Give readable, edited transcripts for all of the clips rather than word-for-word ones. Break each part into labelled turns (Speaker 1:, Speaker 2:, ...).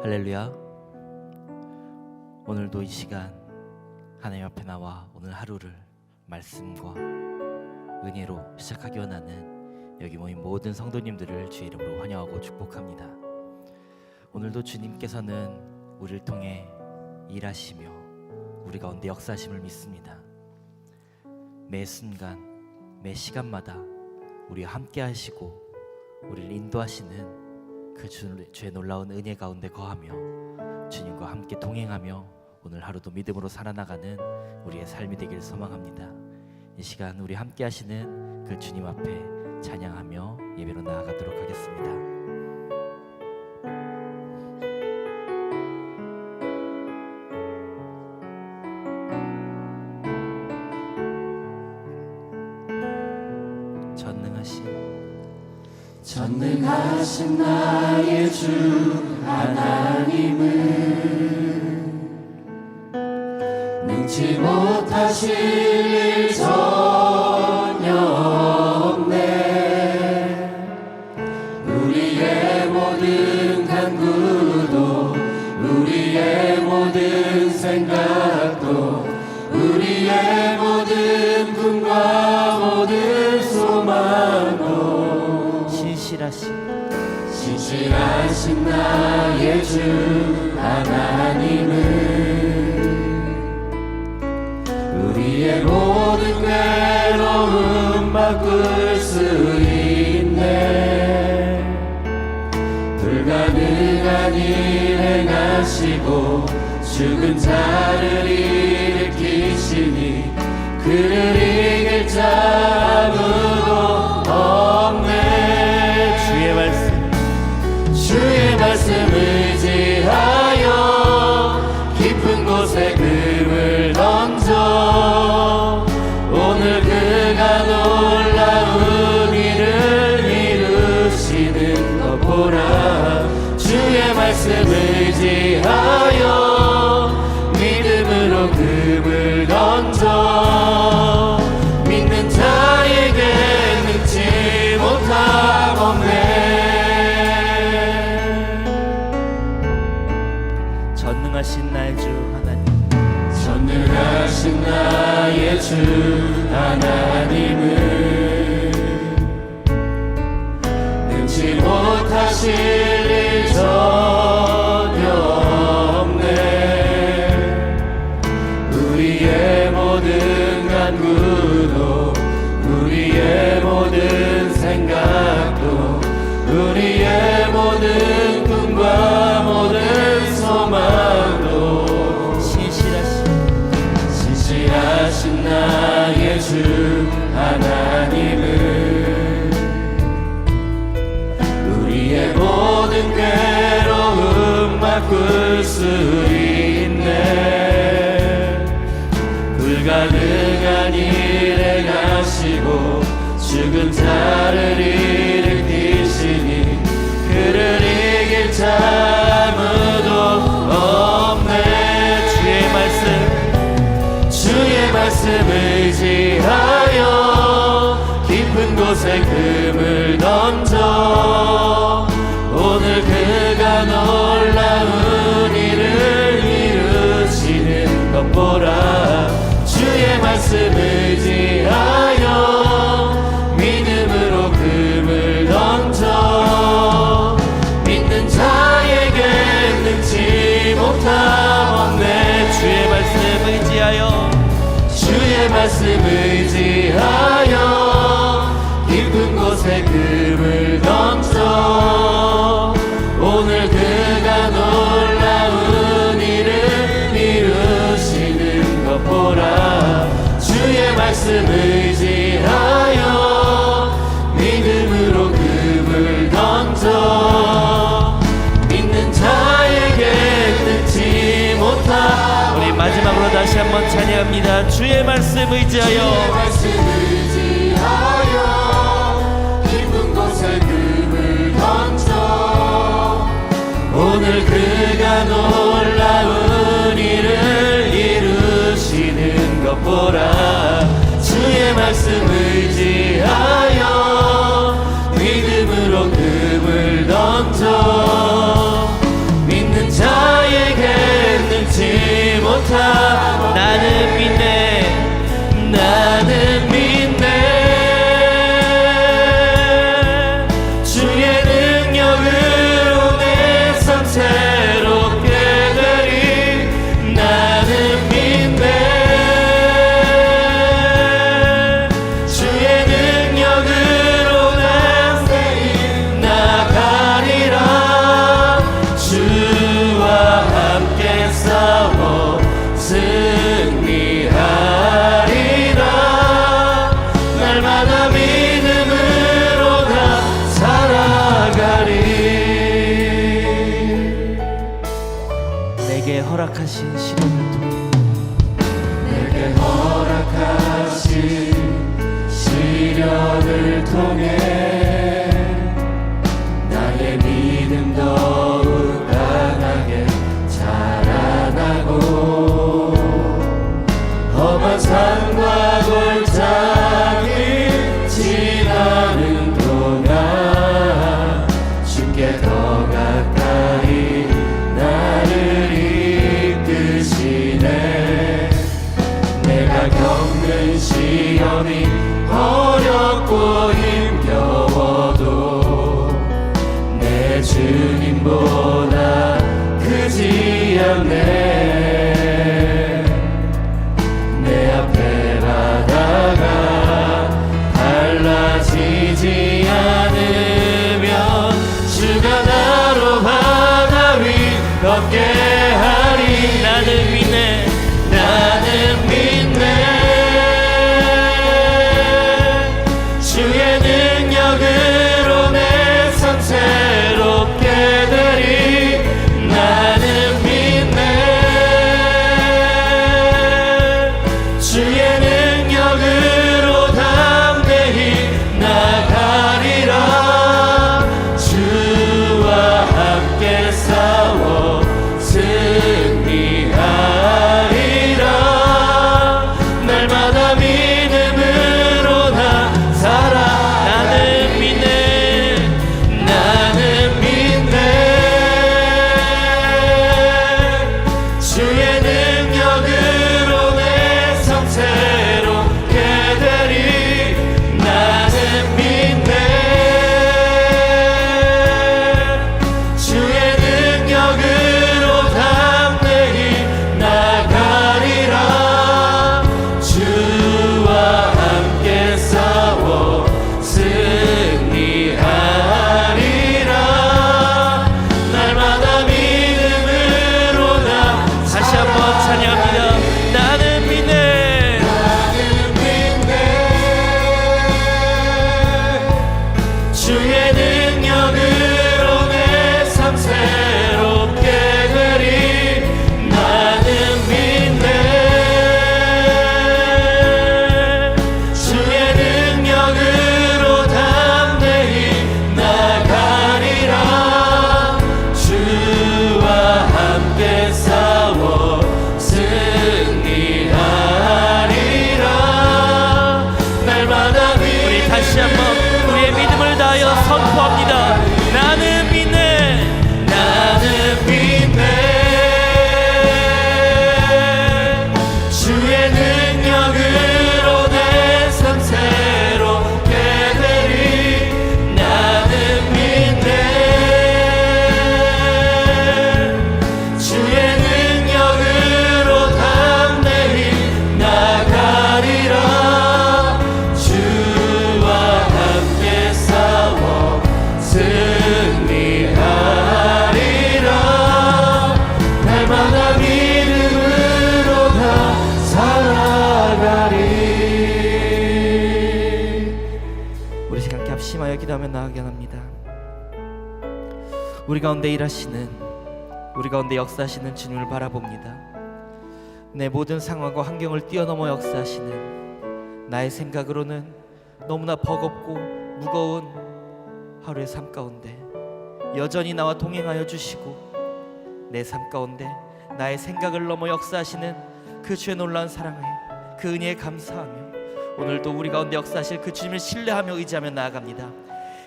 Speaker 1: 할렐루야. 오늘도 이 시간 하나님 앞에 나와 오늘 하루를 말씀과 은혜로 시작하기 원하는 여기 모인 모든 성도님들을 주의 이름으로 환영하고 축복합니다. 오늘도 주님께서는 우리를 통해 일하시며 우리 가운데 역사하심을 믿습니다. 매 순간 매 시간마다 우리와 함께 하시고 우리를 인도하시는 그 주의 놀라운 은혜 가운데 거하며 주님과 함께 동행하며 오늘 하루도 믿음으로 살아나가는 우리의 삶이 되길 소망합니다. 이 시간 우리 함께 하시는 그 주님 앞에 찬양하며 예배로 나아가도록 하겠습니다.
Speaker 2: 전능하신 나의 주 하나님은 능치 못하실 일 전혀 없네. 우리의 모든 간구도 우리의 모든 생각도 우리의 모든 꿈과 모든 소망도 신실하신 나의 주 하나님은 우리의 모든 괴로움 바꿀 수 있네. 불가능한 일 행하시고 죽은 자를 일으키시니 그를 이길 자 아무도 없네. 주의 말씀 의지하여 깊은 곳에 금을 던져 오늘 그가 놀라운 일을 이루시는 것 보라. 주의 말씀 의지하여 믿음으로 금을 던져 믿는 자에게 능치 못함 없네.
Speaker 1: 전능하신 나의 주 하나님,
Speaker 2: 전능하신 나의 주 하나님은 능치 못하실 일 전혀 없네. 우리의 모든 간구도 우리의 모든 생각도 우리의 모든 꿈과 모든 소망도 신실하신 나의 주 하나님은 우리의 모든 괴로움 바꿀 수 있네. 불가능한 일 행하시고 죽은 자를 일으키시니 그를 이길 자 아무도 없네. 주의 말씀 의지하여 깊은 곳에 금을 던져 오늘 그가 놀라운 일을 이루시는 것 보라. 주의 말씀 의지하여 믿음으로 금을 던져 믿는 자에게 능치 못함 없네. 주의 말씀 의지하여 깊은 곳에 금을 던져 오늘 그가 놀라운 일을 이루시는 것 보라. 주의 말씀 의지하여 믿음으로 금을 던져 믿는 자에게 능치 못함.
Speaker 1: 우리 마지막으로 다시 한번 찬양합니다. 주의 말씀 의지하여
Speaker 2: 깊은 곳에 금을 던져 오늘 그가 놀라운 일을 이루시는 것 보라. 주의 말씀 의지하여 믿음으로 금을 던져 믿는 자
Speaker 1: 허락하신 시련을 통해
Speaker 2: 내게 허락하신 시련을 통해 나의 믿음 더욱 강하게 자라나고 험한 산과 골짜기 지나는 동안 주께 더 가까이 나를 이끄시네. 내가 겪는 시험이 어렵고 힘겨워도 내 주님보다 크지 않네. 내 앞에 바다가 달라지지 않으면 주가 나로 바다 위 걷게 하리. 나는 믿네, 나는 믿네. 주의 능력으로 내 삶 새롭게 되리. 나는 믿네. 주의 능력으로 담대히 나가리라. 주와 함께 싸워 승리하리라. 날마다 믿음으로 나 살아. 나는 믿네, 나는 믿네. 주의 능력으로 내 삶 새롭게 되리. 나는 믿네. 주의 능력으로 담대히 나가리라. 주와 함께 싸워 승리하리라. 날마다 믿음으로 나
Speaker 1: 다시 한번 찬양합니다. 나는 믿네,
Speaker 2: 나는 믿네. 주의 능력으로 내 삶 새롭게 되리. 나는 믿네. 주의 능력으로 담대히 나가리라. 주와 함께 싸워 승리하리라. 날마다
Speaker 1: 우리 다시 한번 우리의 믿음을 다하여 선포합니다. 나는 믿네,
Speaker 2: 나는 믿네. 주의 능력으로 내 삶 새롭게 되리. 나는 믿네. 주의 능력으로 담대히 나가리라. 주와 함께 싸워 승리하리라. 날마다 믿음으로 다 살아가리.
Speaker 1: 우리 시간 함께 합심하여 기도하며 나아가게 합니다. 우리 가운데 일하시는, 우리 가운데 역사하시는 주님을 바라봅니다. 내 모든 상황과 환경을 뛰어넘어 역사하시는, 나의 생각으로는 너무나 버겁고 무거운 하루의 삶 가운데 여전히 나와 동행하여 주시고, 내 삶 가운데 나의 생각을 넘어 역사하시는 그 주의 놀라운 사랑에, 그 은혜에 감사하며 오늘도 우리 가운데 역사하실 그 주님을 신뢰하며 의지하며 나아갑니다.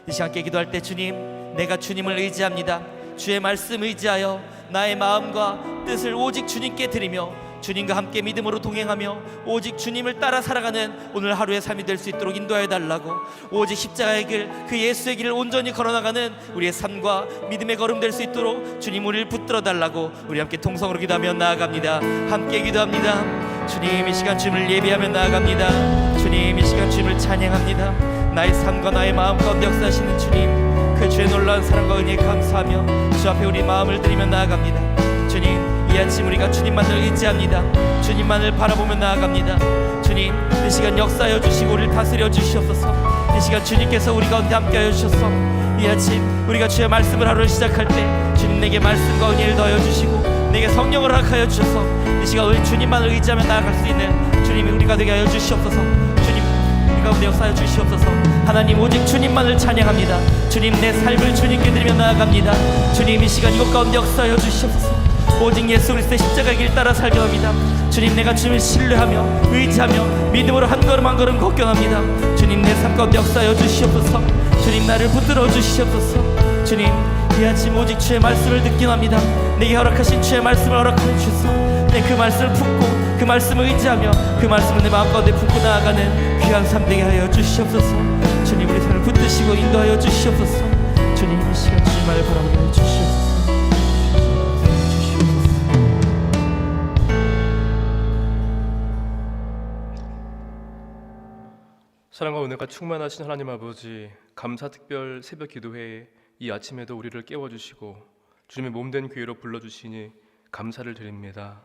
Speaker 1: 이 시간 함께 기도할 때, 주님, 내가 주님을 의지합니다. 주의 말씀 의지하여 나의 마음과 뜻을 오직 주님께 드리며 주님과 함께 믿음으로 동행하며 오직 주님을 따라 살아가는 오늘 하루의 삶이 될 수 있도록 인도하여 달라고, 오직 십자가의 길, 그 예수의 길을 온전히 걸어나가는 우리의 삶과 믿음의 걸음 될 수 있도록 주님 우리를 붙들어 달라고 우리 함께 통성으로 기도하며 나아갑니다. 함께 기도합니다. 주님, 이 시간 주님을 예배하며 나아갑니다. 주님, 이 시간 주님을 찬양합니다. 나의 삶과 나의 마음 가운데 역사하시는 주님, 그 주의 놀라운 사랑과 은혜에 감사하며 주 앞에 우리 마음을 드리며 나아갑니다. 주님, 이 아침 우리가 주님만을 의지합니다. 주님만을 바라보며 나아갑니다. 주님, 이 시간 역사하여 주시고 우리를 다스려 주시옵소서. 이 시간 주님께서 우리 가운데 함께하여 주셔서 이 아침 우리가 주의 말씀을 하루 시작할 때 주님 내게 말씀과 은혜를 더하여 주시고 내게 성령을 허락하여 주셔서 이 시간 우리 주님만을 의지하며 나아갈 수 있는 주님이 우리가 되게 하여 주시옵소서. 주님 우리 가운데 역사하여 주시옵소서. 하나님 오직 주님만을 찬양합니다. 주님 내 삶을 주님께 드리며 나아갑니다. 주님 이 시간 이곳 가운데 역사하여 주시옵소서. 오직 예수 그리스도의 십자가의 길 따라 살려 합니다. 주님 내가 주님을 신뢰하며 의지하며 믿음으로 한 걸음 한 걸음 걷겨갑니다. 주님 내 삶 가운데 역사하여 주시옵소서. 주님 나를 붙들어 주시옵소서. 주님 이 아침 오직 주의 말씀을 듣긴 합니다. 내게 허락하신 주의 말씀을 허락하여 주소서. 내 그 말씀을 품고 그 말씀을 의지하며 그 말씀을 내 마음 가운데 품고 나아가는 귀한 삶 되게 하여 주시옵소서. 주님 우리 삶을 붙드시고 인도하여 주시옵소서. 주님 이 시간 주의 말을 바라보게 하여 주시옵소서.
Speaker 3: 사랑과 은혜가 충만하신 하나님 아버지, 감사 특별 새벽 기도회에 이 아침에도 우리를 깨워주시고 주님의 몸된 교회로 불러주시니 감사를 드립니다.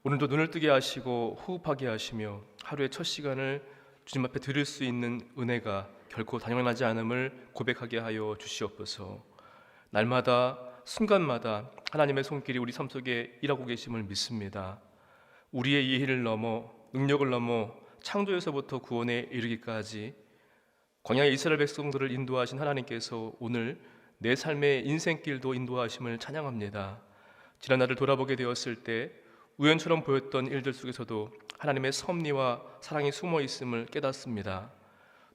Speaker 3: 오늘도 눈을 뜨게 하시고 호흡하게 하시며 하루의 첫 시간을 주님 앞에 드릴 수 있는 은혜가 결코 당연하지 않음을 고백하게 하여 주시옵소서. 날마다 순간마다 하나님의 손길이 우리 삶 속에 일하고 계심을 믿습니다. 우리의 이해를 넘어 능력을 넘어 창조에서부터 구원에 이르기까지 광야의 이스라엘 백성들을 인도하신 하나님께서 오늘 내 삶의 인생길도 인도하심을 찬양합니다. 지난 날을 돌아보게 되었을 때 우연처럼 보였던 일들 속에서도 하나님의 섭리와 사랑이 숨어 있음을 깨닫습니다.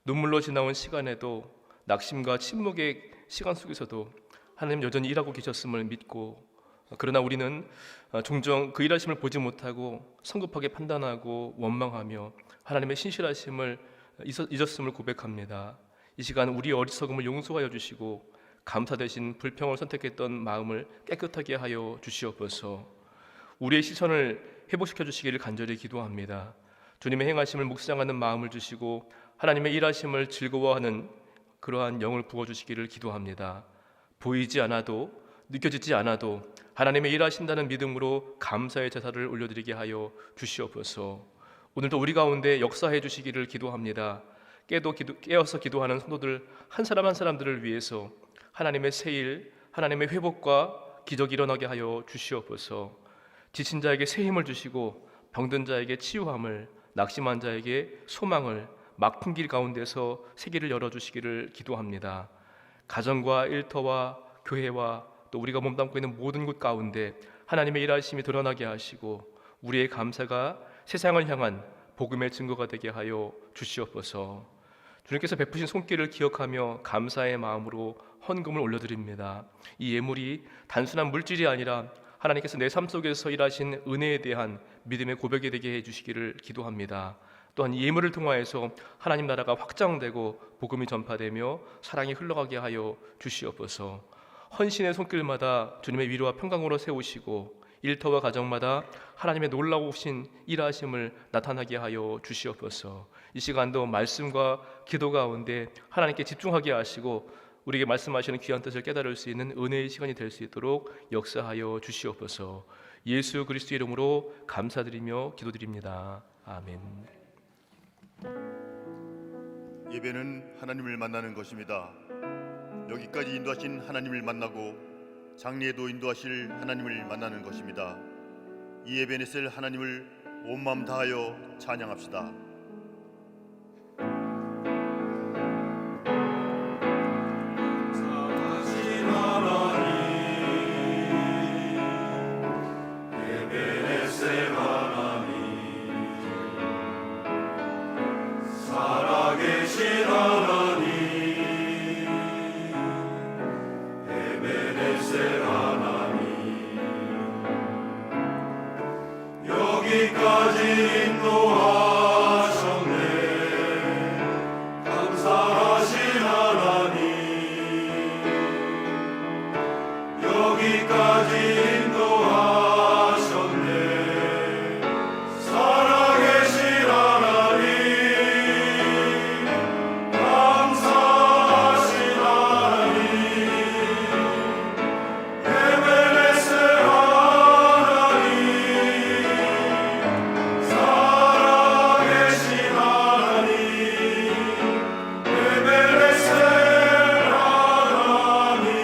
Speaker 3: 눈물로 지나온 시간에도 낙심과 침묵의 시간 속에서도 하나님 여전히 일하고 계셨음을 믿고, 그러나 우리는 종종 그 일하심을 보지 못하고 성급하게 판단하고 원망하며 하나님의 신실하심을 잊었음을 고백합니다. 이 시간 우리의 어리석음을 용서하여 주시고 감사 대신 불평을 선택했던 마음을 깨끗하게 하여 주시옵소서. 우리의 시선을 회복시켜 주시기를 간절히 기도합니다. 주님의 행하심을 묵상하는 마음을 주시고 하나님의 일하심을 즐거워하는 그러한 영을 부어주시기를 기도합니다. 보이지 않아도 느껴지지 않아도 하나님의 일하신다는 믿음으로 감사의 제사를 올려드리게 하여 주시옵소서. 오늘도 우리 가운데 역사해 주시기를 기도합니다. 깨어서 기도하는 성도들 한 사람 한 사람들을 위해서 하나님의 새일, 하나님의 회복과 기적이 일어나게 하여 주시옵소서. 지친 자에게 새 힘을 주시고 병든 자에게 치유함을, 낙심한 자에게 소망을, 막힌 길 가운데서 새 길을 열어주시기를 기도합니다. 가정과 일터와 교회와 또 우리가 몸담고 있는 모든 곳 가운데 하나님의 일하심이 드러나게 하시고 우리의 감사가 세상을 향한 복음의 증거가 되게 하여 주시옵소서. 주님께서 베푸신 손길을 기억하며 감사의 마음으로 헌금을 올려드립니다. 이 예물이 단순한 물질이 아니라 하나님께서 내 삶 속에서 일하신 은혜에 대한 믿음의 고백이 되게 해주시기를 기도합니다. 또한 이 예물을 통하여서 하나님 나라가 확장되고 복음이 전파되며 사랑이 흘러가게 하여 주시옵소서. 헌신의 손길마다 주님의 위로와 평강으로 세우시고 일터와 가정마다 하나님의 놀라우신 일하심을 나타나게 하여 주시옵소서. 이 시간도 말씀과 기도 가운데 하나님께 집중하게 하시고 우리에게 말씀하시는 귀한 뜻을 깨달을 수 있는 은혜의 시간이 될 수 있도록 역사하여 주시옵소서. 예수 그리스도 이름으로 감사드리며 기도드립니다. 아멘.
Speaker 4: 예배는 하나님을 만나는 것입니다. 여기까지 인도하신 하나님을 만나고 장례에도 인도하실 하나님을 만나는 것입니다. 이 예배에 쓸 하나님을 온 마음 다하여 찬양합시다.
Speaker 2: 여기까지 인도하셨네. 감사하신 하나님, 여기까지 인도하셨네. 살아계신 하나님, 감사하신 하나님, 에베네셀 하나님, 살아계신 하나님, 에베네셀 하나님.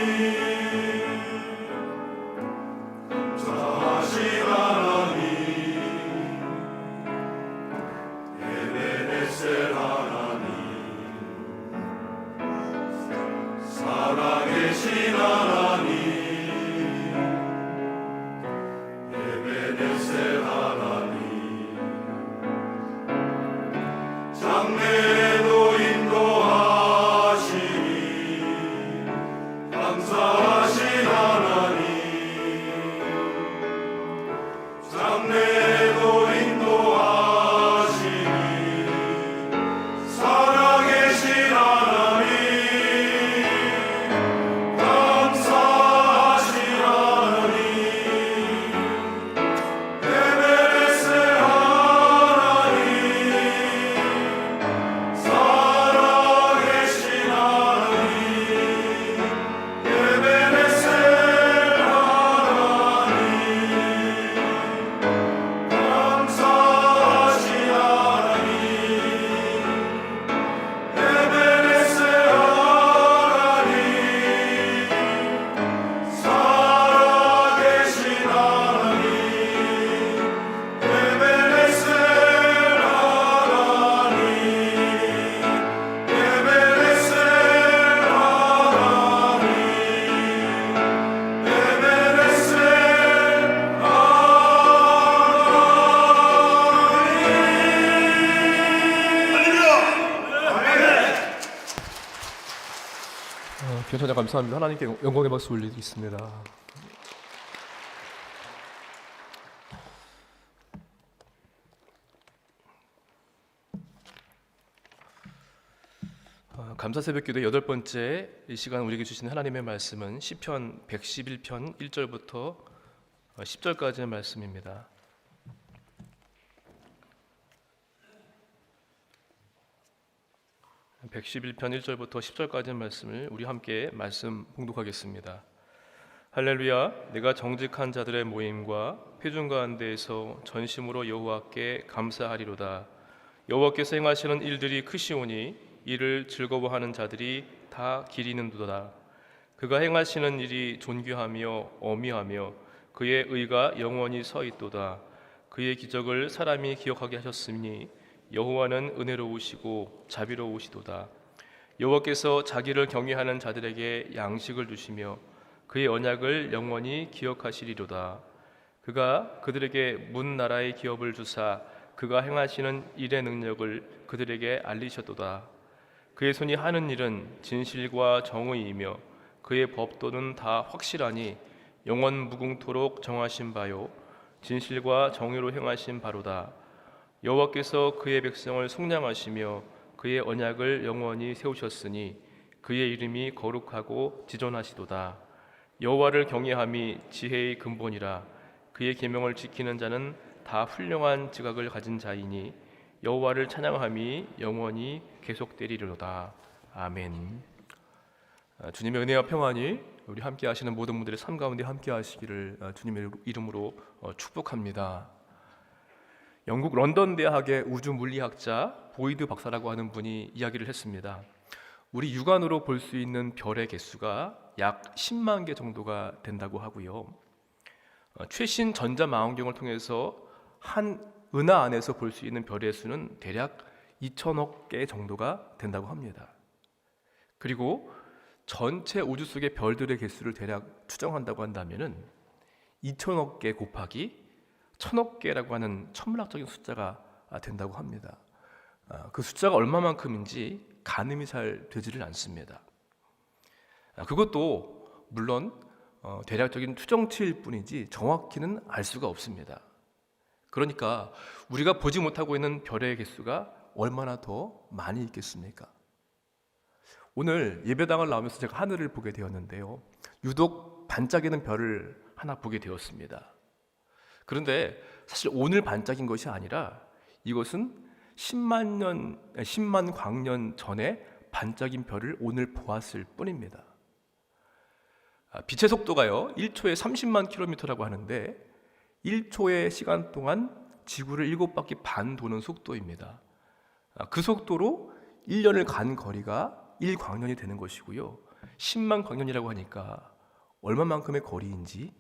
Speaker 3: 감사합니다. 하나님께 영광의 박수 올리겠습니다. 감사 새벽 기도 여덟 번째 이 시간 우리에게 주신 하나님의 말씀은 시편 111편 1절부터 10절까지의 말씀입니다. 111편 1절부터 10절까지의 말씀을 우리 함께 말씀 봉독하겠습니다. 할렐루야. 내가 정직한 자들의 모임과 회중 가운데에서 전심으로 여호와께 감사하리로다. 여호와께서 행하시는 일들이 크시오니 이를 즐거워하는 자들이 다 기리는도다. 그가 행하시는 일이 존귀하며 어미하며 그의 의가 영원히 서 있도다. 그의 기적을 사람이 기억하게 하셨으니 여호와는 은혜로우시고 자비로우시도다. 여호와께서 자기를 경외하는 자들에게 양식을 주시며 그의 언약을 영원히 기억하시리로다. 그가 그들에게 문 나라의 기업을 주사 그가 행하시는 일의 능력을 그들에게 알리셨도다. 그의 손이 하는 일은 진실과 정의이며 그의 법도는 다 확실하니 영원 무궁토록 정하신 바요 진실과 정의로 행하신 바로다. 여호와께서 그의 백성을 속량하시며 그의 언약을 영원히 세우셨으니 그의 이름이 거룩하고 지존하시도다. 여호와를 경외함이 지혜의 근본이라. 그의 계명을 지키는 자는 다 훌륭한 지각을 가진 자이니 여호와를 찬양함이 영원히 계속되리로다. 아멘. 주님의 은혜와 평안이 우리 함께 하시는 모든 분들의 삶 가운데 함께 하시기를 주님의 이름으로 축복합니다. 영국 런던 대학의 우주 물리학자 보이드 박사라고 하는 분이 이야기를 했습니다. 우리 육안으로 볼 수 있는 별의 개수가 약 10만 개 정도가 된다고 하고요. 최신 전자망원경을 통해서 한 은하 안에서 볼 수 있는 별의 수는 대략 2천억 개 정도가 된다고 합니다. 그리고 전체 우주 속의 별들의 개수를 대략 추정한다고 한다면은 2천억 개 곱하기 1,000억 개라고 하는 천문학적인 숫자가 된다고 합니다. 그 숫자가 얼마만큼인지 가늠이 잘 되지를 않습니다. 그것도 물론 대략적인 추정치일 뿐이지 정확히는 알 수가 없습니다. 그러니까 우리가 보지 못하고 있는 별의 개수가 얼마나 더 많이 있겠습니까? 오늘 예배당을 나오면서 제가 하늘을 보게 되었는데요. 유독 반짝이는 별을 하나 보게 되었습니다. 그런데 사실 오늘 반짝인 것이 아니라 이것은 10만 광년 전에 반짝인 별을 오늘 보았을 뿐입니다. 빛의 속도가요 1초에 30만 킬로미터라고 하는데 1초의 시간 동안 지구를 7바퀴 반 도는 속도입니다. 그 속도로 1년을 간 거리가 1광년이 되는 것이고요. 10만 광년이라고 하니까 얼마만큼의 거리인지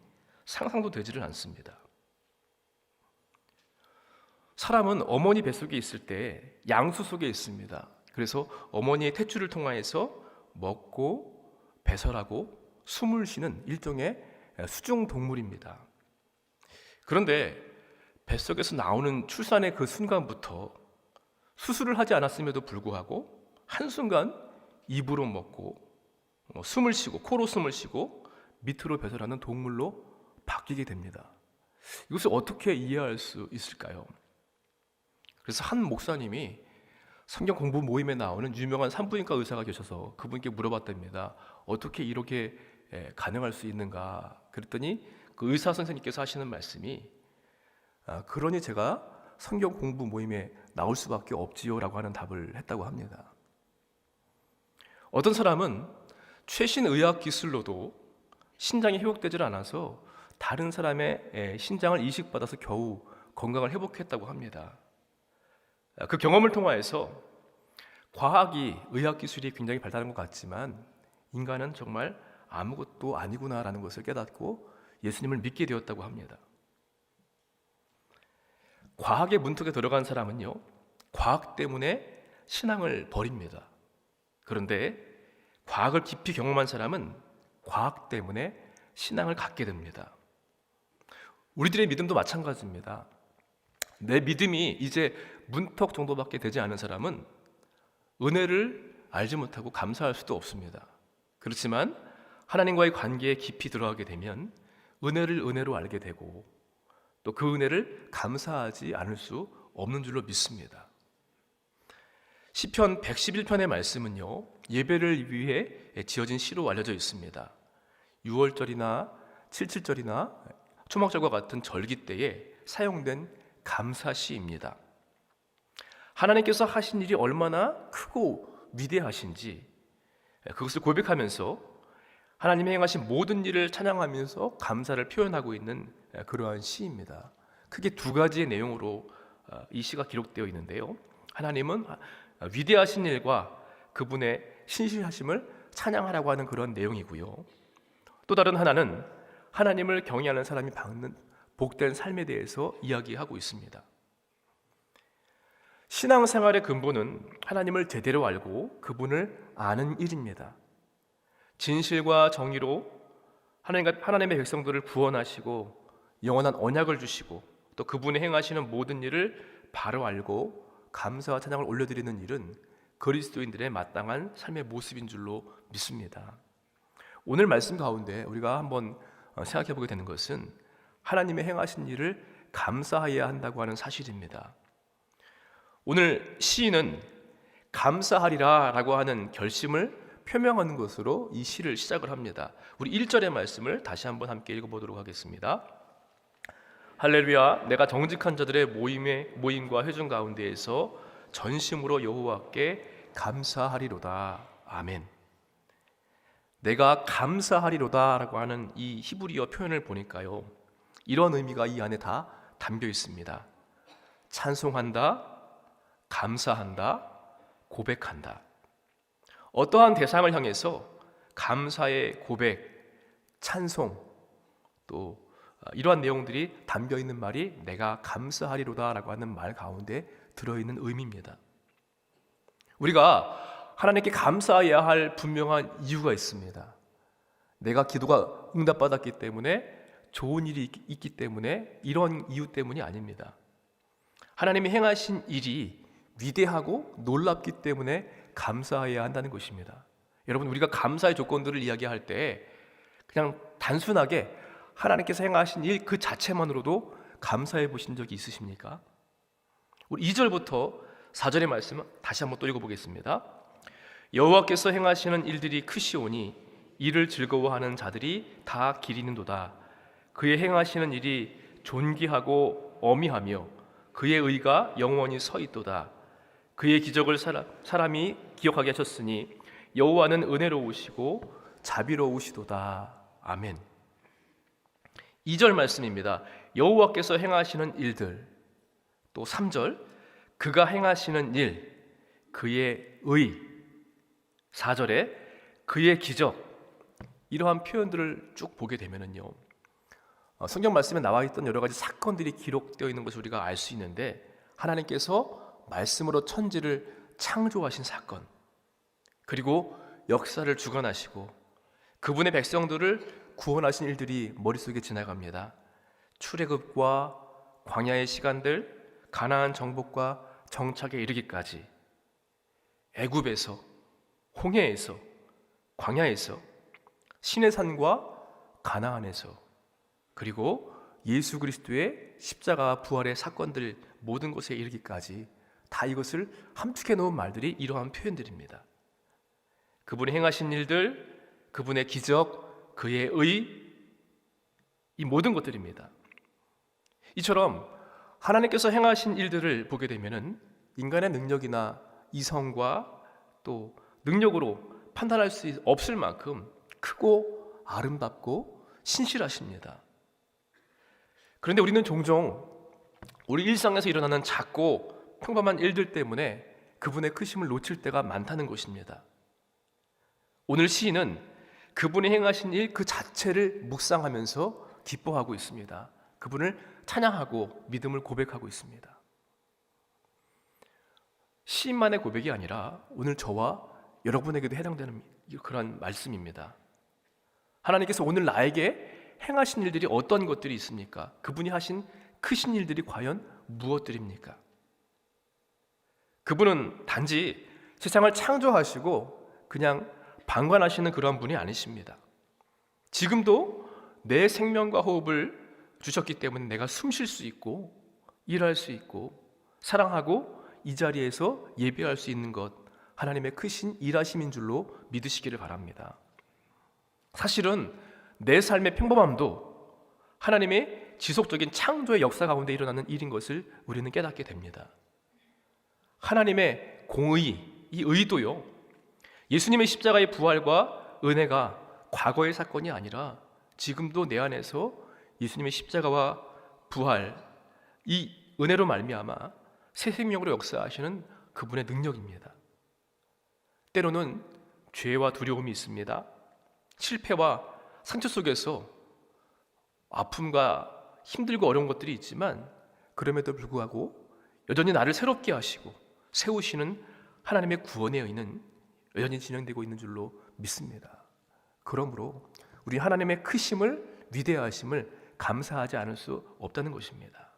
Speaker 3: 상상도 되지를 않습니다. 사람은 어머니 뱃속에 있을 때 양수 속에 있습니다. 그래서 어머니의 탯줄을 통하여서 먹고 배설하고 숨을 쉬는 일종의 수중 동물입니다. 그런데 뱃속에서 나오는 출산의 그 순간부터 수술을 하지 않았음에도 불구하고 한순간 입으로 먹고 숨을 쉬고 코로 숨을 쉬고 밑으로 배설하는 동물로 바뀌게 됩니다. 이것을 어떻게 이해할 수 있을까요? 그래서 한 목사님이 성경 공부 모임에 나오는 유명한 산부인과 의사가 계셔서 그분께 물어봤답니다. 어떻게 이렇게 가능할 수 있는가? 그랬더니 그 의사 선생님께서 하시는 말씀이 그러니 제가 성경 공부 모임에 나올 수밖에 없지요 라고 하는 답을 했다고 합니다. 어떤 사람은 최신 의학 기술로도 신장이 회복되질 않아서 다른 사람의 신장을 이식받아서 겨우 건강을 회복했다고 합니다. 그 경험을 통하여서 과학이 의학 기술이 굉장히 발달한 것 같지만 인간은 정말 아무것도 아니구나라는 것을 깨닫고 예수님을 믿게 되었다고 합니다. 과학의 문턱에 들어간 사람은요, 과학 때문에 신앙을 버립니다. 그런데 과학을 깊이 경험한 사람은 과학 때문에 신앙을 갖게 됩니다. 우리들의 믿음도 마찬가지입니다. 내 믿음이 이제 문턱 정도밖에 되지 않은 사람은 은혜를 알지 못하고 감사할 수도 없습니다. 그렇지만 하나님과의 관계에 깊이 들어가게 되면 은혜를 은혜로 알게 되고 또 그 은혜를 감사하지 않을 수 없는 줄로 믿습니다. 시편 111편의 말씀은요, 예배를 위해 지어진 시로 알려져 있습니다. 6월절이나 77절이나 초막절과 같은 절기 때에 사용된 감사시입니다. 하나님께서 하신 일이 얼마나 크고 위대하신지 그것을 고백하면서 하나님이 행하신 모든 일을 찬양하면서 감사를 표현하고 있는 그러한 시입니다. 크게 두 가지의 내용으로 이 시가 기록되어 있는데요, 하나님은 위대하신 일과 그분의 신실하심을 찬양하라고 하는 그런 내용이고요, 또 다른 하나는 하나님을 경외하는 사람이 받는 복된 삶에 대해서 이야기하고 있습니다. 신앙생활의 근본은 하나님을 제대로 알고 그분을 아는 일입니다. 진실과 정의로 하나님의 백성들을 구원하시고 영원한 언약을 주시고 또 그분이 행하시는 모든 일을 바로 알고 감사와 찬양을 올려드리는 일은 그리스도인들의 마땅한 삶의 모습인 줄로 믿습니다. 오늘 말씀 가운데 우리가 한번 생각해 보게 되는 것은 하나님의 행하신 일을 감사해야 한다고 하는 사실입니다. 오늘 시인은 감사하리라 라고 하는 결심을 표명하는 것으로 이 시를 시작을 합니다. 우리 1절의 말씀을 다시 한번 함께 읽어보도록 하겠습니다. 할렐루야, 내가 정직한 자들의 모임과 회중 가운데에서 전심으로 여호와께 감사하리로다. 아멘. 내가 감사하리로다 라고 하는 이 히브리어 표현을 보니까요, 이런 의미가 이 안에 다 담겨 있습니다. 찬송한다, 감사한다, 고백한다. 어떠한 대상을 향해서 감사의 고백, 찬송, 또 이러한 내용들이 담겨 있는 말이 내가 감사하리로다 라고 하는 말 가운데 들어있는 의미입니다. 우리가 하나님께 감사해야 할 분명한 이유가 있습니다. 내가 기도가 응답받았기 때문에, 좋은 일이 있기 때문에, 이런 이유 때문이 아닙니다. 하나님이 행하신 일이 위대하고 놀랍기 때문에 감사해야 한다는 것입니다. 여러분, 우리가 감사의 조건들을 이야기할 때 그냥 단순하게 하나님께서 행하신 일 그 자체만으로도 감사해 보신 적이 있으십니까? 우리 2절부터 4절의 말씀을 다시 한번 또 읽어보겠습니다. 여호와께서 행하시는 일들이 크시오니 이를 즐거워하는 자들이 다 기리는도다. 그의 행하시는 일이 존귀하고 어미하며 그의 의가 영원히 서 있도다. 그의 기적을 사람이 기억하게 하셨으니 여호와는 은혜로우시고 자비로우시도다. 아멘. 2절 말씀입니다. 여호와께서 행하시는 일들. 또 3절, 그가 행하시는 일, 그의 의. 4절에 그의 기적. 이러한 표현들을 쭉 보게 되면은요, 성경 말씀에 나와 있던 여러 가지 사건들이 기록되어 있는 것을 우리가 알 수 있는데, 하나님께서 말씀으로 천지를 창조하신 사건, 그리고 역사를 주관하시고 그분의 백성들을 구원하신 일들이 머릿속에 지나갑니다. 출애굽과 광야의 시간들, 가나안 정복과 정착에 이르기까지, 애굽에서, 홍해에서, 광야에서, 시내산과 가나안에서, 그리고 예수 그리스도의 십자가 부활의 사건들 모든 곳에 이르기까지 다 이것을 함축해 놓은 말들이 이러한 표현들입니다. 그분이 행하신 일들, 그분의 기적, 그의 의, 이 모든 것들입니다. 이처럼 하나님께서 행하신 일들을 보게 되면은 인간의 능력이나 이성과 또 능력으로 판단할 수 없을 만큼 크고 아름답고 신실하십니다. 그런데 우리는 종종 우리 일상에서 일어나는 작고 평범한 일들 때문에 그분의 크심을 놓칠 때가 많다는 것입니다. 오늘 시인은 그분이 행하신 일 그 자체를 묵상하면서 기뻐하고 있습니다. 그분을 찬양하고 믿음을 고백하고 있습니다. 시인만의 고백이 아니라 오늘 저와 여러분에게도 해당되는 그런 말씀입니다. 하나님께서 오늘 나에게 행하신 일들이 어떤 것들이 있습니까? 그분이 하신 크신 일들이 과연 무엇들입니까? 그분은 단지 세상을 창조하시고 그냥 방관하시는 그런 분이 아니십니다. 지금도 내 생명과 호흡을 주셨기 때문에 내가 숨 쉴 수 있고 일할 수 있고 사랑하고 이 자리에서 예배할 수 있는 것, 하나님의 크신 일하심인 줄로 믿으시기를 바랍니다. 사실은 내 삶의 평범함도 하나님의 지속적인 창조의 역사 가운데 일어나는 일인 것을 우리는 깨닫게 됩니다. 하나님의 공의, 이 의도요, 예수님의 십자가의 부활과 은혜가 과거의 사건이 아니라 지금도 내 안에서 예수님의 십자가와 부활, 이 은혜로 말미암아 새 생명으로 역사하시는 그분의 능력입니다. 때로는 죄와 두려움이 있습니다. 실패와 상처 속에서 아픔과 힘들고 어려운 것들이 있지만 그럼에도 불구하고 여전히 나를 새롭게 하시고 세우시는 하나님의 구원의 의는 여전히 진행되고 있는 줄로 믿습니다. 그러므로 우리 하나님의 크심을, 위대하심을 감사하지 않을 수 없다는 것입니다.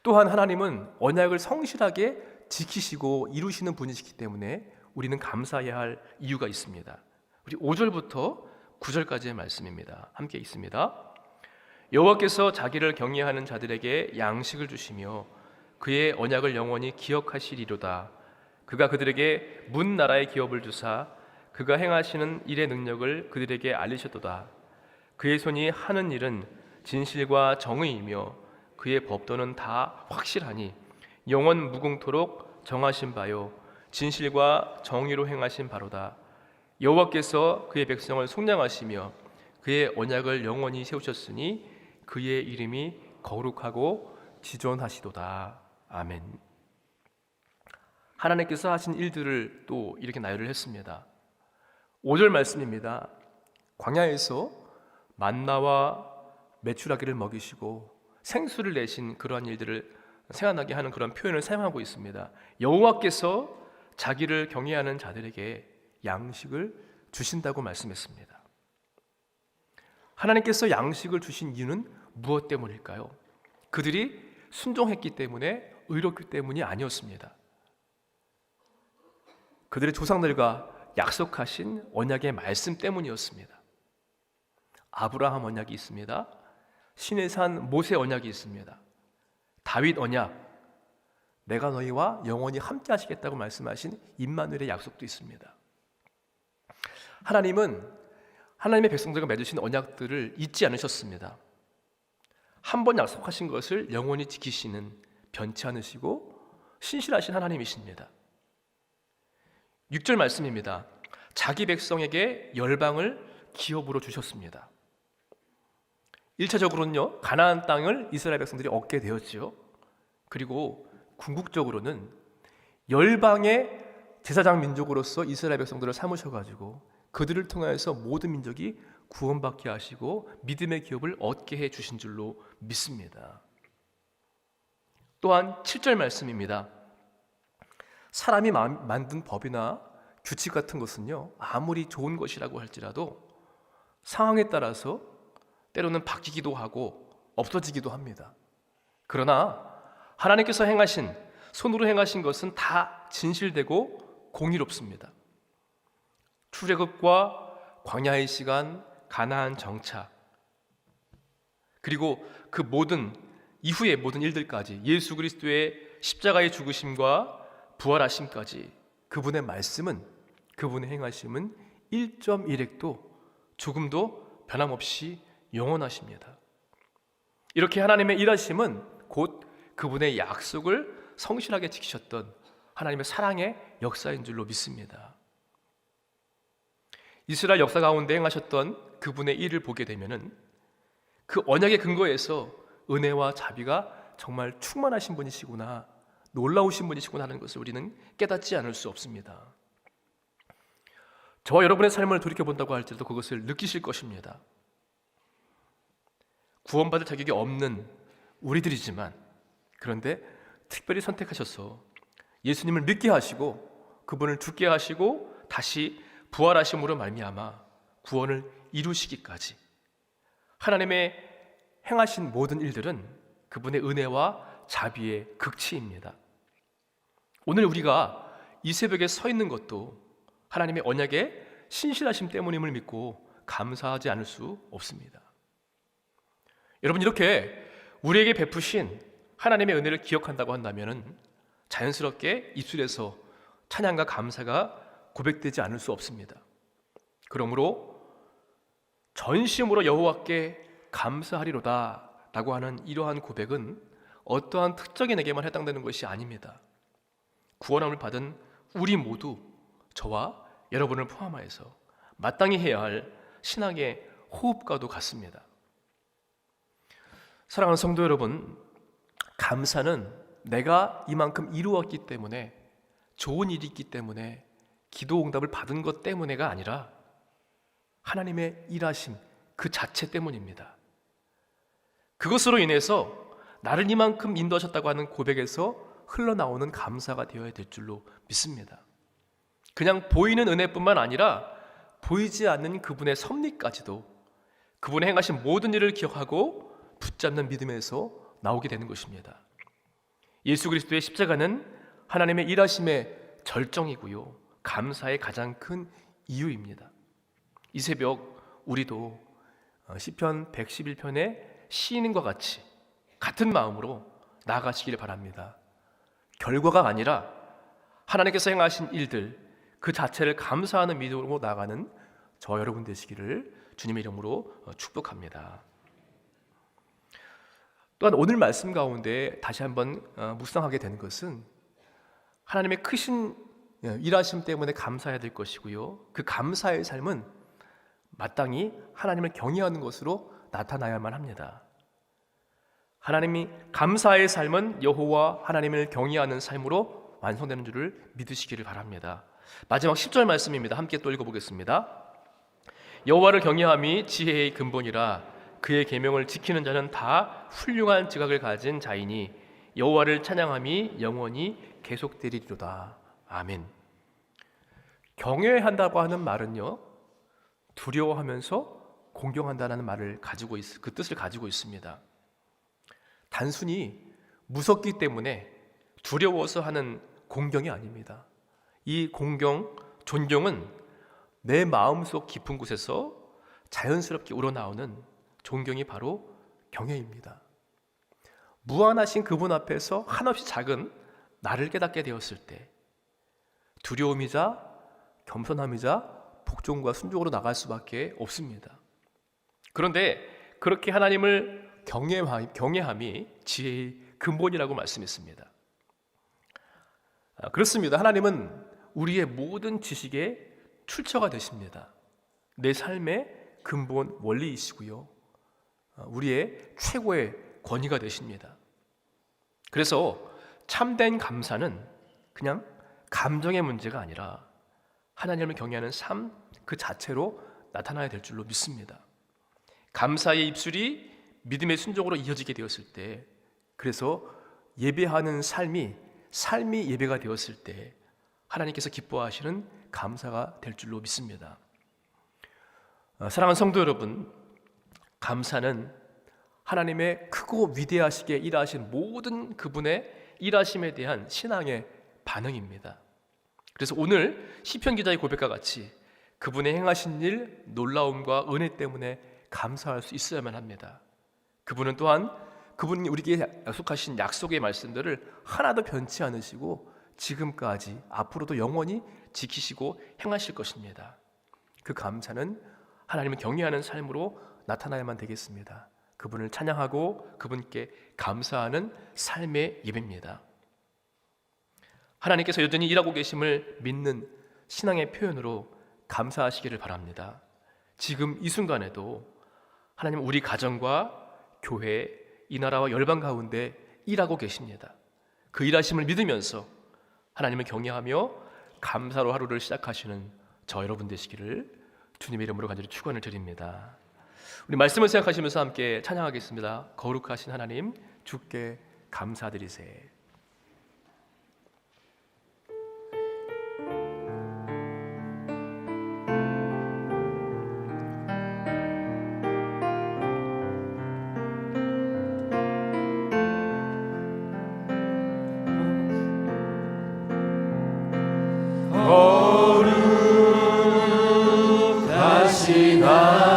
Speaker 3: 또한 하나님은 언약을 성실하게 지키시고 이루시는 분이시기 때문에 우리는 감사해야 할 이유가 있습니다. 우리 5절부터 9절까지의 말씀입니다. 함께 있습니다. 여호와께서 자기를 경외하는 자들에게 양식을 주시며 그의 언약을 영원히 기억하시리로다. 그가 그들에게 문 나라의 기업을 주사 그가 행하시는 일의 능력을 그들에게 알리셨도다. 그의 손이 하는 일은 진실과 정의이며 그의 법도는 다 확실하니 영원 무궁토록 정하신 바요 진실과 정의로 행하신 바로다. 여호와께서 그의 백성을 속량하시며 그의 언약을 영원히 세우셨으니 그의 이름이 거룩하고 지존하시도다. 아멘. 하나님께서 하신 일들을 또 이렇게 나열을 했습니다. 5절 말씀입니다. 광야에서 만나와 메추라기를 먹이시고 생수를 내신 그러한 일들을 생각나게 하는 그런 표현을 사용하고 있습니다. 여호와께서 자기를 경외하는 자들에게 양식을 주신다고 말씀했습니다. 하나님께서 양식을 주신 이유는 무엇 때문일까요? 그들이 순종했기 때문에, 의롭기 때문이 아니었습니다. 그들의 조상들과 약속하신 언약의 말씀 때문이었습니다. 아브라함 언약이 있습니다. 신의 산 모세 언약이 있습니다. 다윗 언약, 내가 너희와 영원히 함께 하시겠다고 말씀하신 임마누엘의 약속도 있습니다. 하나님은 하나님의 백성들과 맺으신 언약들을 잊지 않으셨습니다. 한 번 약속하신 것을 영원히 지키시는 변치 않으시고 신실하신 하나님이십니다. 6절 말씀입니다. 자기 백성에게 열방을 기업으로 주셨습니다. 1차적으로는요, 가나안 땅을 이스라엘 백성들이 얻게 되었지요. 그리고 궁극적으로는 열방의 제사장 민족으로서 이스라엘 백성들을 삼으셔가지고 그들을 통하여서 모든 민족이 구원받게 하시고 믿음의 기업을 얻게 해 주신 줄로 믿습니다. 또한 7절 말씀입니다. 사람이 만든 법이나 규칙 같은 것은요, 아무리 좋은 것이라고 할지라도 상황에 따라서 때로는 바뀌기도 하고 없어지기도 합니다. 그러나 하나님께서 행하신, 손으로 행하신 것은 다 진실되고 공의롭습니다. 출애굽과 광야의 시간, 가나안 정착, 그리고 그 모든 이후의 모든 일들까지, 예수 그리스도의 십자가의 죽으심과 부활하심까지 그분의 말씀은, 그분의 행하심은 1.1획도 조금도 변함없이 영원하십니다. 이렇게 하나님의 일하심은 곧 그분의 약속을 성실하게 지키셨던 하나님의 사랑의 역사인 줄로 믿습니다. 이스라엘 역사 가운데 행하셨던 그분의 일을 보게 되면은 그 언약의 근거에서 은혜와 자비가 정말 충만하신 분이시구나, 놀라우신 분이시구나 하는 것을 우리는 깨닫지 않을 수 없습니다. 저와 여러분의 삶을 돌이켜본다고 할지라도 그것을 느끼실 것입니다. 구원받을 자격이 없는 우리들이지만, 그런데 특별히 선택하셔서 예수님을 믿게 하시고 그분을 죽게 하시고 다시 부활하심으로 말미암아 구원을 이루시기까지 하나님의 행하신 모든 일들은 그분의 은혜와 자비의 극치입니다. 오늘 우리가 이 새벽에 서 있는 것도 하나님의 언약의 신실하심 때문임을 믿고 감사하지 않을 수 없습니다. 여러분, 이렇게 우리에게 베푸신 하나님의 은혜를 기억한다고 한다면 자연스럽게 입술에서 찬양과 감사가 고백되지 않을 수 없습니다. 그러므로 전심으로 여호와께 감사하리로다 라고 하는 이러한 고백은 어떠한 특정인에게만 해당되는 것이 아닙니다. 구원함을 받은 우리 모두, 저와 여러분을 포함하여서 마땅히 해야 할 신앙의 호흡과도 같습니다. 사랑하는 성도 여러분, 감사는 내가 이만큼 이루었기 때문에, 좋은 일이 있기 때문에, 기도 응답을 받은 것 때문에가 아니라 하나님의 일하심 그 자체 때문입니다. 그것으로 인해서 나를 이만큼 인도하셨다고 하는 고백에서 흘러나오는 감사가 되어야 될 줄로 믿습니다. 그냥 보이는 은혜뿐만 아니라 보이지 않는 그분의 섭리까지도, 그분의 행하신 모든 일을 기억하고 붙잡는 믿음에서 나오게 되는 것입니다. 예수 그리스도의 십자가는 하나님의 일하심의 절정이고요, 감사의 가장 큰 이유입니다. 이 새벽 우리도 시편 111편의 시인과 같이 같은 마음으로 나아가시기를 바랍니다. 결과가 아니라 하나님께서 행하신 일들 그 자체를 감사하는 믿음으로 나아가는 저 여러분 되시기를 주님의 이름으로 축복합니다. 또한 오늘 말씀 가운데 다시 한번 묵상하게 되는 것은 하나님의 크신 일하심 때문에 감사해야 될 것이고요, 그 감사의 삶은 마땅히 하나님을 경외하는 것으로 나타나야만 합니다. 하나님이 감사의 삶은 여호와 하나님을 경외하는 삶으로 완성되는 줄을 믿으시기를 바랍니다. 마지막 10절 말씀입니다. 함께 또 읽어보겠습니다. 여호와를 경외함이 지혜의 근본이라 그의 계명을 지키는 자는 다 훌륭한 지각을 가진 자이니 여호와를 찬양함이 영원히 계속되리로다. 아멘. 경외한다고 하는 말은요, 두려워하면서 공경한다는 말을 가지고 그 뜻을 가지고 있습니다. 단순히 무섭기 때문에 두려워서 하는 공경이 아닙니다. 이 공경, 존경은 내 마음속 깊은 곳에서 자연스럽게 우러나오는 존경이 바로 경외입니다. 무한하신 그분 앞에서 한없이 작은 나를 깨닫게 되었을 때 두려움이자 겸손함이자 복종과 순종으로 나갈 수밖에 없습니다. 그런데 그렇게 하나님을 경외함이 지혜의 근본이라고 말씀했습니다. 그렇습니다. 하나님은 우리의 모든 지식의 출처가 되십니다. 내 삶의 근본 원리이시고요, 우리의 최고의 권위가 되십니다. 그래서 참된 감사는 그냥 감정의 문제가 아니라 하나님을 경외하는 삶 그 자체로 나타나야 될 줄로 믿습니다. 감사의 입술이 믿음의 순종으로 이어지게 되었을 때, 그래서 예배하는 삶이 예배가 되었을 때 하나님께서 기뻐하시는 감사가 될 줄로 믿습니다. 사랑하는 성도 여러분, 감사는 하나님의 크고 위대하시게 일하신 모든 그분의 일하심에 대한 신앙의 반응입니다. 그래서 오늘 시편 기자의 고백과 같이 그분의 행하신 일, 놀라움과 은혜 때문에 감사할 수 있어야만 합니다. 그분은 또한 그분이 우리에게 약속하신 약속의 말씀들을 하나도 변치 않으시고 지금까지 앞으로도 영원히 지키시고 행하실 것입니다. 그 감사는 하나님을 경외하는 삶으로 나타나야만 되겠습니다. 그분을 찬양하고 그분께 감사하는 삶의 예배입니다. 하나님께서 여전히 일하고 계심을 믿는 신앙의 표현으로 감사하시기를 바랍니다. 지금 이 순간에도 하나님은 우리 가정과 교회, 이 나라와 열방 가운데 일하고 계십니다. 그 일하심을 믿으면서 하나님을 경외하며 감사로 하루를 시작하시는 저 여러분 되시기를 주님의 이름으로 간절히 축원을 드립니다. 우리 말씀을 생각하시면서 함께 찬양하겠습니다. 거룩하신 하나님, 주께 감사드리세.
Speaker 2: 거룩하신 하나님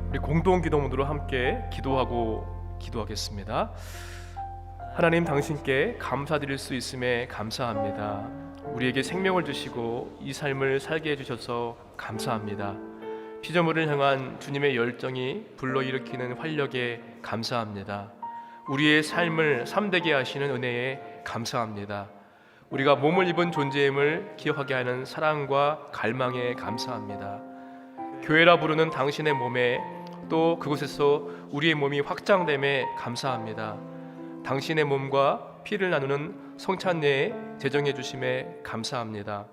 Speaker 3: 우리 공동 기도문으로 함께 기도하겠습니다. 하나님, 당신께 감사드릴 수 있음에 감사합니다. 우리에게 생명을 주시고 이 삶을 살게 해주셔서 감사합니다. 피조물을 향한 주님의 열정이 불러일으키는 활력에 감사합니다. 우리의 삶을 참되게 하시는 은혜에 감사합니다. 우리가 몸을 입은 존재임을 기억하게 하는 사랑과 갈망에 감사합니다. 교회라 부르는 당신의 몸에 또 그곳에서 우리의 몸이 확장됨에 감사합니다. 당신의 몸과 피를 나누는 성찬례에 제정해 주심에 감사합니다.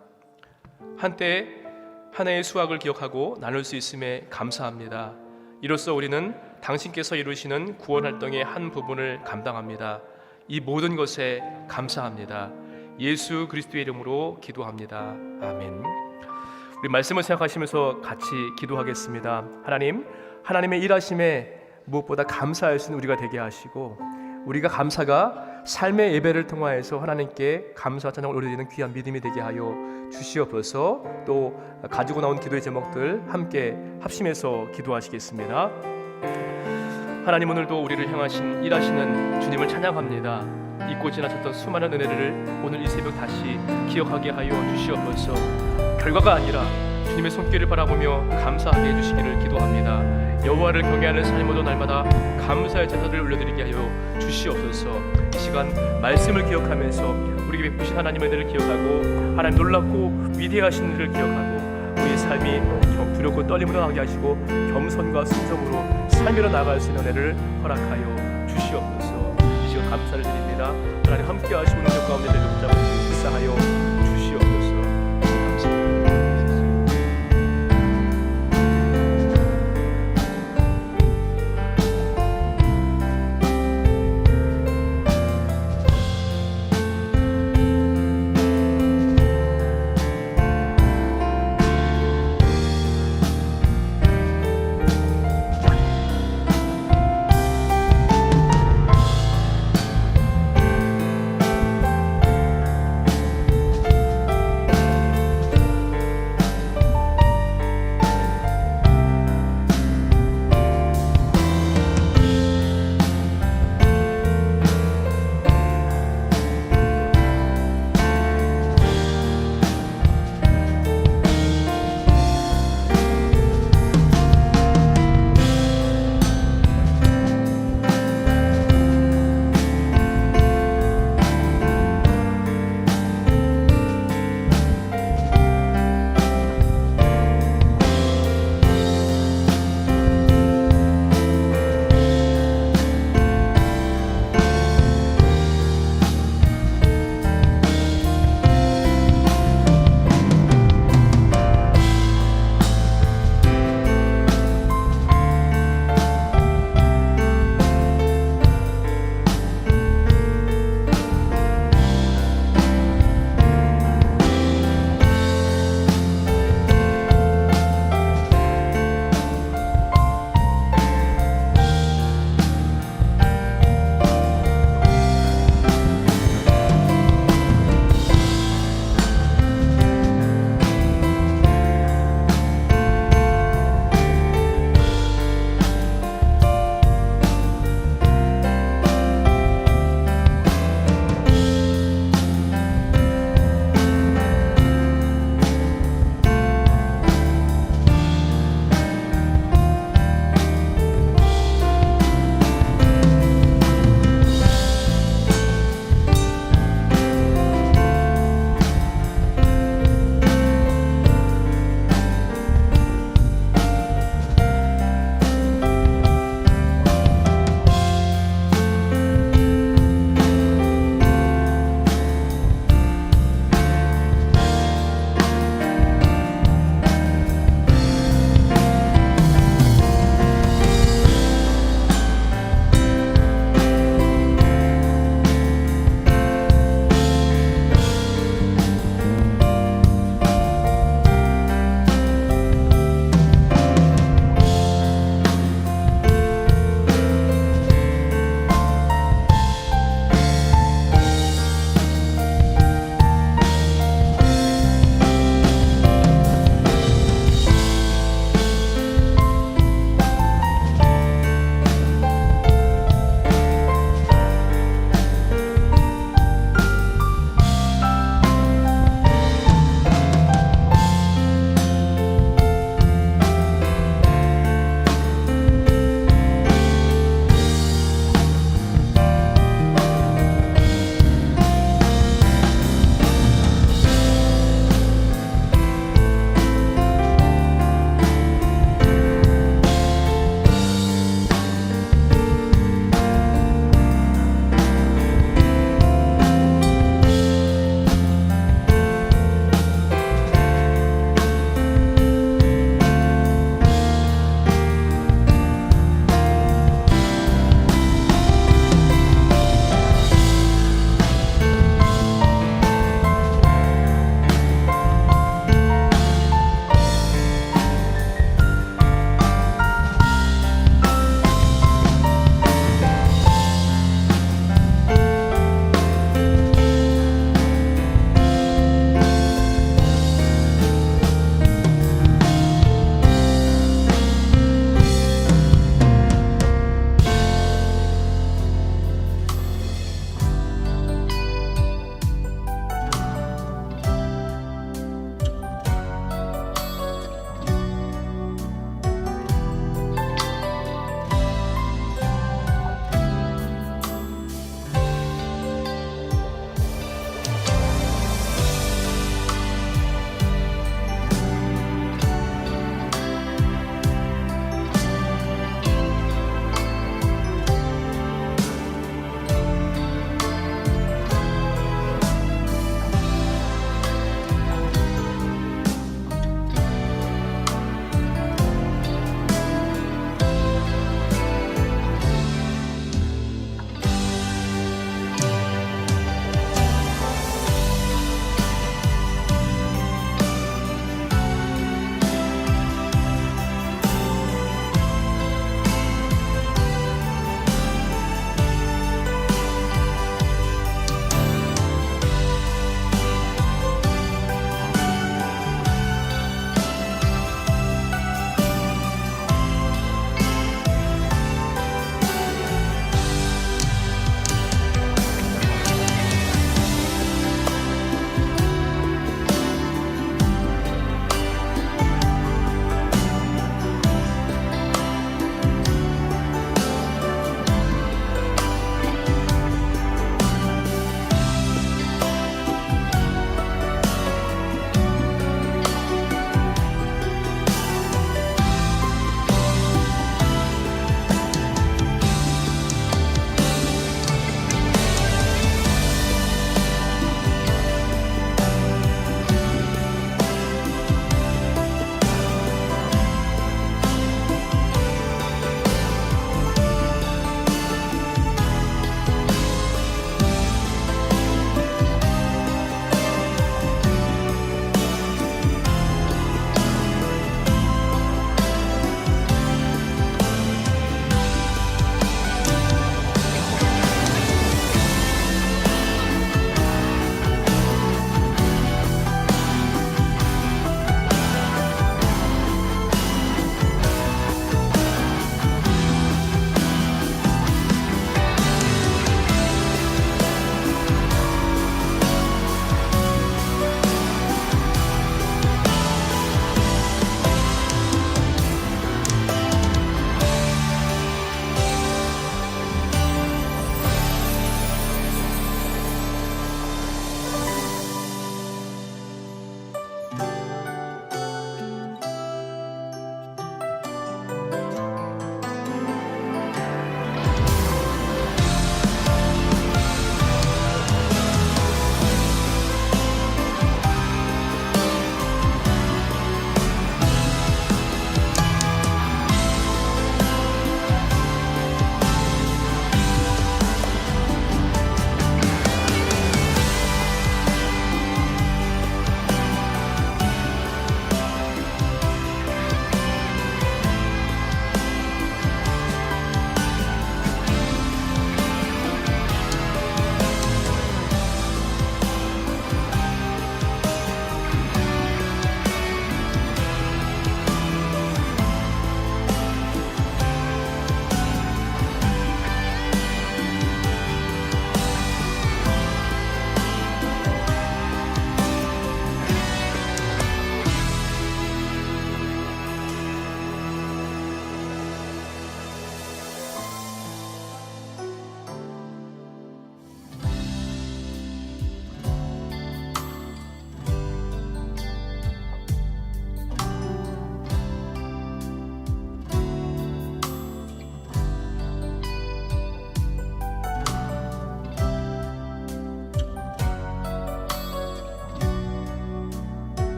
Speaker 3: 한때 한 해의 수확을 기억하고 나눌 수 있음에 감사합니다. 이로써 우리는 당신께서 이루시는 구원 활동의 한 부분을 감당합니다. 이 모든 것에 감사합니다. 예수 그리스도의 이름으로 기도합니다. 아멘. 우리 말씀을 생각하시면서 같이 기도하겠습니다. 하나님, 하나님의 일하심에 무엇보다 감사할 수 있는 우리가 되게 하시고, 우리가 감사가 삶의 예배를 통하여서 하나님께 감사와 찬양을 올려드리는 귀한 믿음이 되게 하여 주시옵소서. 또 가지고 나온 기도의 제목들 함께 합심해서 기도하시겠습니다. 하나님, 오늘도 우리를 향하신 일하시는 주님을 찬양합니다. 잊고 지나쳤던 수많은 은혜를 오늘 이 새벽 다시 기억하게 하여 주시옵소서. 결과가 아니라 주님의 손길을 바라보며 감사하게 해주시기를 기도합니다. 여호와를 경외하는 삶으로 날마다 감사의 제사를 올려드리게 하여 주시옵소서. 이 시간 말씀을 기억하면서 우리에게 베푸신 하나님의 은혜를 기억하고 하나님 놀랍고 위대하신 일을 기억하고 우리의 삶이 두렵고 떨림으로 나가게 하시고 겸손과 순종으로 삶으로 나아갈 수 있는 은혜를 허락하여 주시옵소서. 이 시간 감사를 드립니다. 하나님 함께 하시고 있는 가운데 붙잡아 주시옵소서.